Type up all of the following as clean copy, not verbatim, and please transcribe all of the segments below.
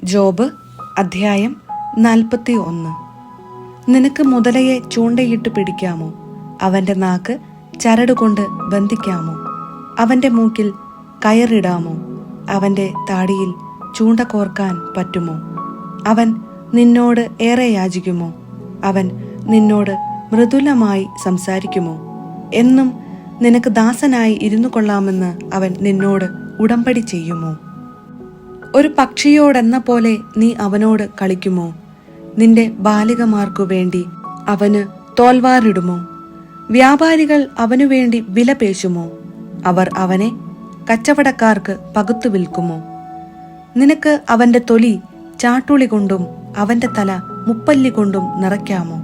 Job അധ്യായം 41. നിനക്ക് മുതലയെ ചൂണ്ടയിട്ട് പിടിക്കാമോ? അവന്റെ നാക്ക് ചരടുകൊണ്ട് ബന്ധിക്കാമോ? അവന്റെ മൂക്കിൽ കയറിടാമോ? അവന്റെ താടിയിൽ ചൂണ്ട കോർക്കാൻ പറ്റുമോ? അവൻ നിന്നോട് ഏറെ യാചിക്കുമോ? അവൻ നിന്നോട് മൃദുലമായി സംസാരിക്കുമോ? എന്നും നിനക്ക് ദാസനായി ഇരുന്നു കൊള്ളാമെന്ന് അവൻ നിന്നോട് ഉടമ്പടി ചെയ്യുമോ? ഒരു പക്ഷിയോടെന്ന പോലെ നീ അവനോട് കളിക്കുമോ? നിന്റെ ബാലികമാർക്കു വേണ്ടി അവന് തോൽവാറിടുമോ? വ്യാപാരികൾ അവനു വേണ്ടി വില പേശുമോ? അവർ അവനെ കച്ചവടക്കാർക്ക് പകുത്തു വിൽക്കുമോ? നിനക്ക് അവന്റെ തൊലി ചാട്ടുളി കൊണ്ടും അവന്റെ തല മുപ്പല്ലി കൊണ്ടും നിറയ്ക്കാമോ?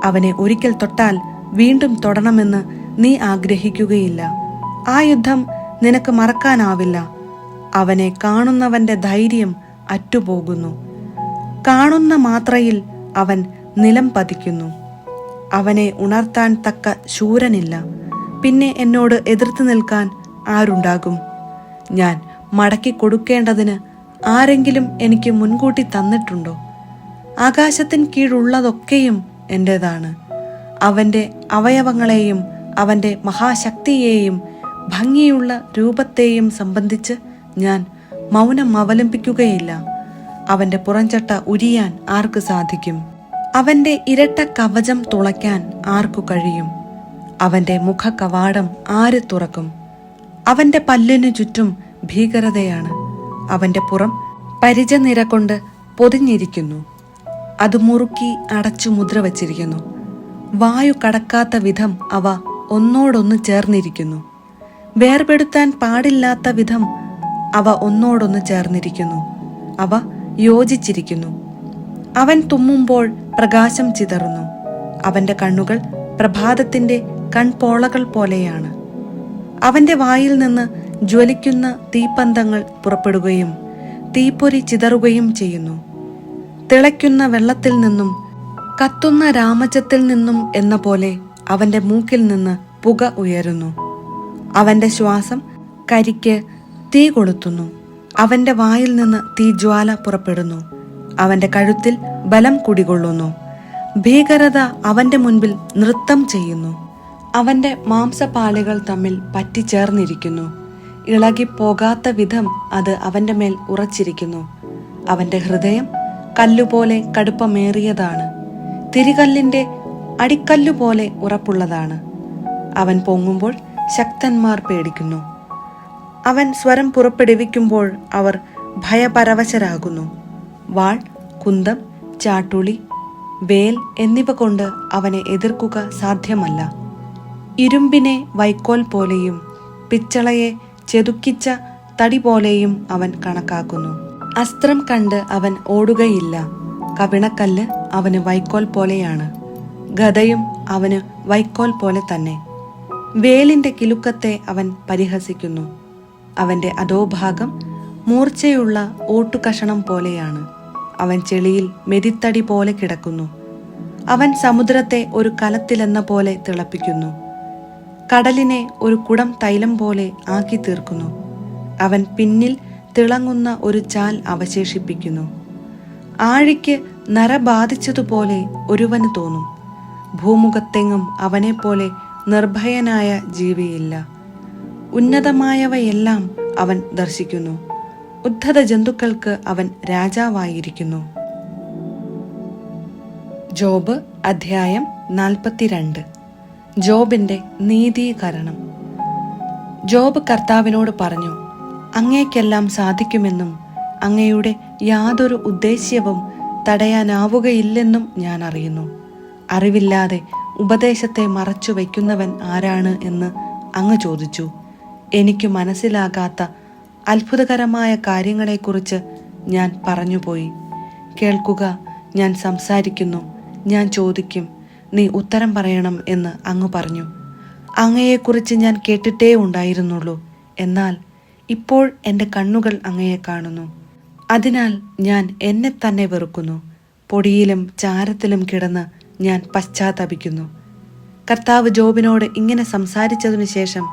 അവനെ ഒരിക്കൽ തൊട്ടാൽ വീണ്ടും തൊടണമെന്ന് നീ ആഗ്രഹിക്കുകയില്ല. ആ യുദ്ധം നിനക്ക് മറക്കാനാവില്ല. അവനെ കാണുന്നവന്റെ ധൈര്യം അറ്റുപോകുന്നു. കാണുന്ന മാത്രയിൽ അവൻ നിലം പതിക്കുന്നു. അവനെ ഉണർത്താൻ തക്ക ശൂരനില്ല. പിന്നെ എന്നോട് എതിർത്ത് നിൽക്കാൻ ആരുണ്ടാകും? ഞാൻ മടക്കി കൊടുക്കേണ്ടതിന് ആരെങ്കിലും എനിക്ക് മുൻകൂട്ടി തന്നിട്ടുണ്ടോ? ആകാശത്തിന് കീഴുള്ളതൊക്കെയും എന്റേതാണ്. അവന്റെ അവയവങ്ങളെയും അവന്റെ മഹാശക്തിയെയും ഭംഗിയുള്ള രൂപത്തെയും സംബന്ധിച്ച് ഞാൻ മൗനം അവലംബിക്കുകയില്ല. അവന്റെ പുറംചട്ട ഉരിയാൻ ആർക്ക് സാധിക്കും? അവന്റെ ഇരട്ട കവചം തുളയ്ക്കാൻ ആർക്കു കഴിയും? അവന്റെ മുഖ കവാടം ആര് തുറക്കും? അവന്റെ പല്ലിനു ചുറ്റും ഭീകരതയാണ്. അവന്റെ പുറം പരിചനിര കൊണ്ട് പൊതിഞ്ഞിരിക്കുന്നു. അത് മുറുക്കി അടച്ചു മുദ്ര വച്ചിരിക്കുന്നു. വായു കടക്കാത്ത വിധം അവ ഒന്നോടൊന്ന് ചേർന്നിരിക്കുന്നു. വേർപെടുത്താൻ പാടില്ലാത്ത വിധം അവ ഒന്നോടൊന്ന് ചേർന്നിരിക്കുന്നു. അവ യോജിച്ചിരിക്കുന്നു. അവൻ തുമ്മുമ്പോൾ പ്രകാശം ചിതറുന്നു. അവന്റെ കണ്ണുകൾ പ്രഭാതത്തിന്റെ കൺപോളകൾ പോലെയാണ്. അവന്റെ വായിൽ നിന്ന് ജ്വലിക്കുന്ന തീപ്പന്തങ്ങൾ പുറപ്പെടുകയും തീപ്പൊരി ചിതറുകയും ചെയ്യുന്നു. തിളയ്ക്കുന്ന വെള്ളത്തിൽ നിന്നും കത്തുന്ന രാമജത്തിൽ നിന്നും എന്ന പോലെ അവന്റെ മൂക്കിൽ നിന്ന് പുക ഉയരുന്നു. അവന്റെ ശ്വാസം കരിക്ക് തീ കൊളുത്തുന്നു. അവന്റെ വായിൽ നിന്ന് തീജ്വാല പുറപ്പെടുന്നു. അവന്റെ കഴുത്തിൽ ബലം കുടികൊള്ളുന്നു. ഭീകരത അവന്റെ മുൻപിൽ നൃത്തം ചെയ്യുന്നു. അവന്റെ മാംസപാളികൾ തമ്മിൽ പറ്റിച്ചേർന്നിരിക്കുന്നു. ഇളകിപ്പോകാത്ത വിധം അത് അവന്റെ മേൽ ഉറച്ചിരിക്കുന്നു. അവന്റെ ഹൃദയം കല്ലുപോലെ കടുപ്പമേറിയതാണ്. തിരികല്ലിന്റെ അടിക്കല്ലുപോലെ ഉറപ്പുള്ളതാണ്. അവൻ പൊങ്ങുമ്പോൾ ശക്തന്മാർ പേടിക്കുന്നു. അവൻ സ്വരം പുറപ്പെടുവിക്കുമ്പോൾ അവർ ഭയപരവശരാകുന്നു. വാൾ, കുന്തം, ചാട്ടുളി, വേൽ എന്നിവ കൊണ്ട് അവനെ എതിർക്കുക സാധ്യമല്ല. ഇരുമ്പിനെ വൈക്കോൽ പോലെയും പിച്ചളയെ ചെതുക്കിച്ച തടി പോലെയും അവൻ കണക്കാക്കുന്നു. അസ്ത്രം കണ്ട് അവൻ ഓടുകയില്ല. കവിണക്കല്ല് അവന് വൈക്കോൽ പോലെയാണ്. ഗദയും അവന് വൈക്കോൽ പോലെ തന്നെ. വേലിന്റെ കിലുക്കത്തെ അവൻ പരിഹസിക്കുന്നു. അവന്റെ അധോഭാഗം മൂർച്ചയുള്ള ഓട്ടുകഷണം പോലെയാണ്. അവൻ ചെളിയിൽ മെതിത്തടി പോലെ കിടക്കുന്നു. അവൻ സമുദ്രത്തെ ഒരു കലത്തിലെന്ന പോലെ തിളപ്പിക്കുന്നു. കടലിനെ ഒരു കുടം തൈലം പോലെ ആക്കി തീർക്കുന്നു. അവൻ പിന്നിൽ തിളങ്ങുന്ന ഒരു ചാൽ അവശേഷിപ്പിക്കുന്നു. ആഴിക്ക് നര ബാധിച്ചതുപോലെ ഒരുവന് തോന്നും. ഭൂമുഖത്തെങ്ങും അവനെപ്പോലെ നിർഭയനായ ജീവിയില്ല. ഉന്നതമായവയെല്ലാം അവൻ ദർശിക്കുന്നു. ഉദ്ധത ജന്തുക്കൾക്ക് അവൻ രാജാവായിരിക്കുന്നു. ജോബ് അധ്യായം 42. ജോബിന്റെ നീതീകരണം. ജോബ് കർത്താവിനോട് പറഞ്ഞു, അങ്ങേക്കെല്ലാം സാധിക്കുമെന്നും അങ്ങയുടെ യാതൊരു ഉദ്ദേശ്യവും തടയാനാവുകയില്ലെന്നും ഞാൻ അറിയുന്നു. അറിവില്ലാതെ ഉപദേശത്തെ മറച്ചു വയ്ക്കുന്നവൻ ആരാണ് എന്ന് അങ്ങ് ചോദിച്ചു. എനിക്ക് മനസ്സിലാകാത്ത അത്ഭുതകരമായ കാര്യങ്ങളെക്കുറിച്ച് ഞാൻ പറഞ്ഞുപോയി. കേൾക്കുക, ഞാൻ സംസാരിക്കുന്നു, ഞാൻ ചോദിക്കും, നീ ഉത്തരം പറയണം എന്ന് അങ്ങ് പറഞ്ഞു. അങ്ങയെക്കുറിച്ച് ഞാൻ കേട്ടിട്ടേ ഉണ്ടായിരുന്നുള്ളൂ. എന്നാൽ ഇപ്പോൾ എൻ്റെ കണ്ണുകൾ അങ്ങയെ കാണുന്നു. അതിനാൽ ഞാൻ എന്നെ തന്നെ വെറുക്കുന്നു. പൊടിയിലും ചാരത്തിലും കിടന്ന് ഞാൻ പശ്ചാത്തപിക്കുന്നു. കർത്താവ് ജോബിനോട് ഇങ്ങനെ സംസാരിച്ചതിനു ശേഷം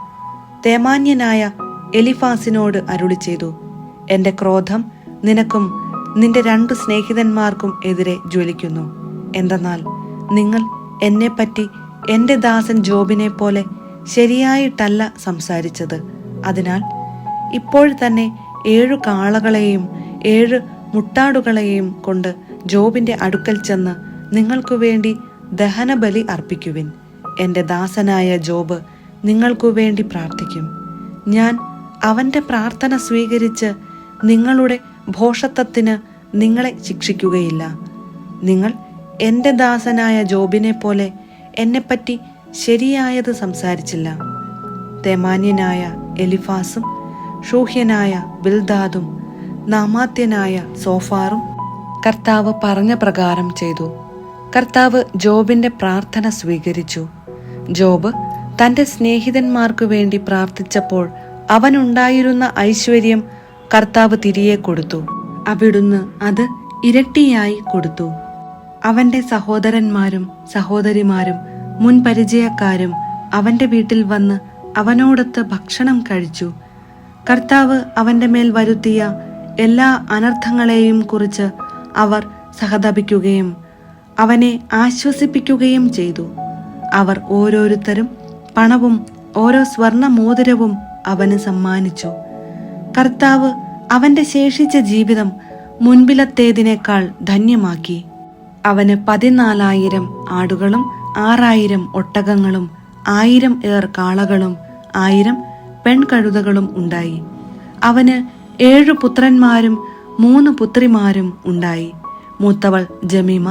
തേമാന്യനായ എലിഫാസിനോട് അരുളി ചെയ്തു, എൻ്റെ ക്രോധം നിനക്കും നിന്റെ 2 സ്നേഹിതന്മാർക്കും എതിരെ ജ്വലിക്കുന്നു. എന്തെന്നാൽ നിങ്ങൾ എന്നെപ്പറ്റി എൻ്റെ ദാസൻ ജോബിനെ പോലെ ശരിയായിട്ടല്ല സംസാരിച്ചത്. അതിനാൽ ഇപ്പോൾ തന്നെ 7 കാളകളെയും 7 മുട്ടാടുകളെയും കൊണ്ട് ജോബിന്റെ അടുക്കൽ ചെന്ന് നിങ്ങൾക്കു വേണ്ടി ദഹനബലി അർപ്പിക്കുവിൻ. എൻ്റെ ദാസനായ ജോബ് നിങ്ങൾക്കു വേണ്ടി പ്രാർത്ഥിക്കും. ഞാൻ അവൻ്റെ പ്രാർത്ഥന സ്വീകരിച്ച് നിങ്ങളുടെ ഭോഷത്വത്തിന് നിങ്ങളെ ശിക്ഷിക്കുകയില്ല. നിങ്ങൾ എൻ്റെ ദാസനായ ജോബിനെ പോലെ എന്നെപ്പറ്റി ശരിയായത് സംസാരിച്ചില്ല. തേമാന്യനായ എലിഫാസും ഷൂഹ്യനായ ബിൽദാദും നാമാത്യനായ സോഫാറും കർത്താവ് പറഞ്ഞ പ്രകാരം ചെയ്തു. കർത്താവ് ജോബിന്റെ പ്രാർത്ഥന സ്വീകരിച്ചു. ജോബ് തൻ്റെ സ്നേഹിതന്മാർക്കു വേണ്ടി പ്രാർത്ഥിച്ചപ്പോൾ അവനുണ്ടായിരുന്ന ഐശ്വര്യം കർത്താവ് തിരികെ കൊടുത്തു. അവിടുന്ന് അത് ഇരട്ടിയായി കൊടുത്തു. അവൻ്റെ സഹോദരന്മാരും സഹോദരിമാരും മുൻപരിചയക്കാരും അവൻ്റെ വീട്ടിൽ വന്ന് അവനോടൊത്ത് ഭക്ഷണം കഴിച്ചു. കർത്താവ് അവൻ്റെ മേൽ വരുത്തിയ എല്ലാ അനർത്ഥങ്ങളെയും കുറിച്ച് അവർ സഹതപിക്കുകയും അവനെ ആശ്വസിപ്പിക്കുകയും ചെയ്തു. അവർ ഓരോരുത്തരും പണവും ഓരോ സ്വർണ്ണ മോതിരവും അവന് സമ്മാനിച്ചു. കർത്താവ് അവൻ്റെ ശേഷിച്ച ജീവിതം മുൻപിലത്തേതിനേക്കാൾ ധന്യമാക്കി. അവന് 14,000 ആടുകളും 6,000 ഒട്ടകങ്ങളും 1,000 ഏർ കാളകളും 1,000 പെൺകഴുതകളും ഉണ്ടായി. അവന് 7 പുത്രന്മാരും 3 പുത്രിമാരും ഉണ്ടായി. മൂത്തവൾ ജമീമ,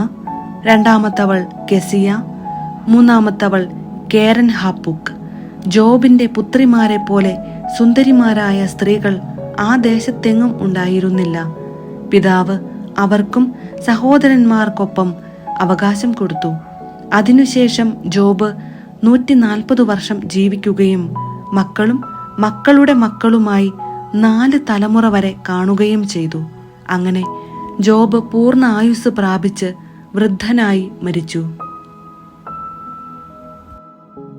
രണ്ടാമത്തവൾ കെസിയ, മൂന്നാമത്തവൾ കേരൻ ഹാപ്പുക്ക്. ജോബിന്റെ പുത്രിമാരെ പോലെ സുന്ദരിമാരായ സ്ത്രീകൾ ആ ദേശത്തെങ്ങും ഉണ്ടായിരുന്നില്ല. പിതാവ് അവർക്കും സഹോദരന്മാർക്കൊപ്പം അവകാശം കൊടുത്തു. അതിനുശേഷം ജോബ് 140 വർഷം ജീവിക്കുകയും മക്കളും മക്കളുടെ മക്കളുമായി 4 തലമുറ വരെ കാണുകയും ചെയ്തു. അങ്ങനെ ജോബ് പൂർണ്ണ ആയുസ് പ്രാപിച്ച് വൃദ്ധനായി മരിച്ചു.